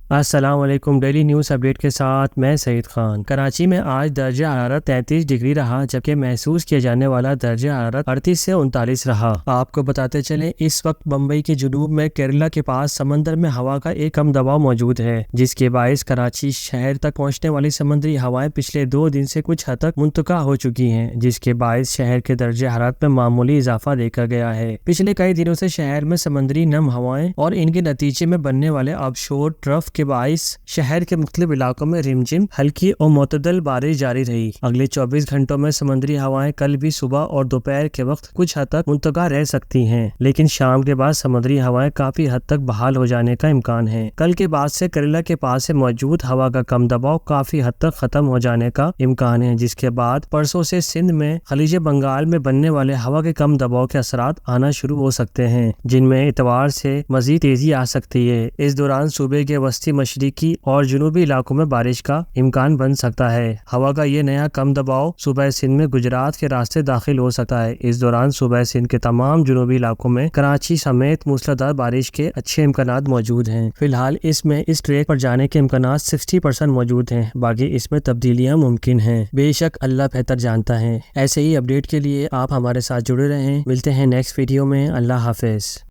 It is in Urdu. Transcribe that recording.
السلام علیکم۔ ڈیلی نیوز اپڈیٹ کے ساتھ میں سعید خان۔ کراچی میں آج درجہ حرارت 33 ڈگری رہا، جبکہ محسوس کیا جانے والا درجہ حرارت 38 سے 39 رہا۔ آپ کو بتاتے چلیں، اس وقت بمبئی کے جنوب میں کیرلا کے پاس سمندر میں ہوا کا ایک کم دباؤ موجود ہے، جس کے باعث کراچی شہر تک پہنچنے والی سمندری ہوائیں پچھلے 2 دن سے کچھ حد تک منتقل ہو چکی ہیں، جس کے باعث شہر کے درجہ حرارت میں معمولی اضافہ دیکھا گیا ہے۔ پچھلے کئی دنوں سے شہر میں سمندری نم ہوائیں اور ان کے نتیجے میں بننے والے آب شور ٹرف کے باعث شہر کے مختلف علاقوں میں رمجم ہلکی اور معتدل بارش جاری رہی۔ اگلے 24 گھنٹوں میں سمندری ہوائیں کل بھی صبح اور دوپہر کے وقت کچھ حد تک منتقل رہ سکتی ہیں، لیکن شام کے بعد سمندری ہوائیں کافی حد تک بحال ہو جانے کا امکان ہے۔ کل کے بعد سے کیرلا کے پاس سے موجود ہوا کا کم دباؤ کافی حد تک ختم ہو جانے کا امکان ہے، جس کے بعد پرسوں سے سندھ میں خلیج بنگال میں بننے والے ہوا کے کم دباؤ کے اثرات آنا شروع ہو سکتے ہیں، جن میں اتوار سے مزید تیزی آ سکتی ہے۔ اس دوران صوبے کے وسطی مشرقی اور جنوبی علاقوں میں بارش کا امکان بن سکتا ہے۔ ہوا کا یہ نیا کم دباؤ صوبہ سندھ میں گجرات کے راستے داخل ہو سکتا ہے۔ اس دوران صوبہ سندھ کے تمام جنوبی علاقوں میں کراچی سمیت موسلادھار بارش کے اچھے امکانات موجود ہیں۔ فی الحال اس میں اس ٹریک پر جانے کے امکانات 60% موجود ہیں، باقی اس میں تبدیلیاں ممکن ہیں۔ بے شک اللہ بہتر جانتا ہے۔ ایسے ہی اپڈیٹ کے لیے آپ ہمارے ساتھ جڑے رہیں۔ ملتے ہیں نیکسٹ ویڈیو میں۔ اللہ حافظ۔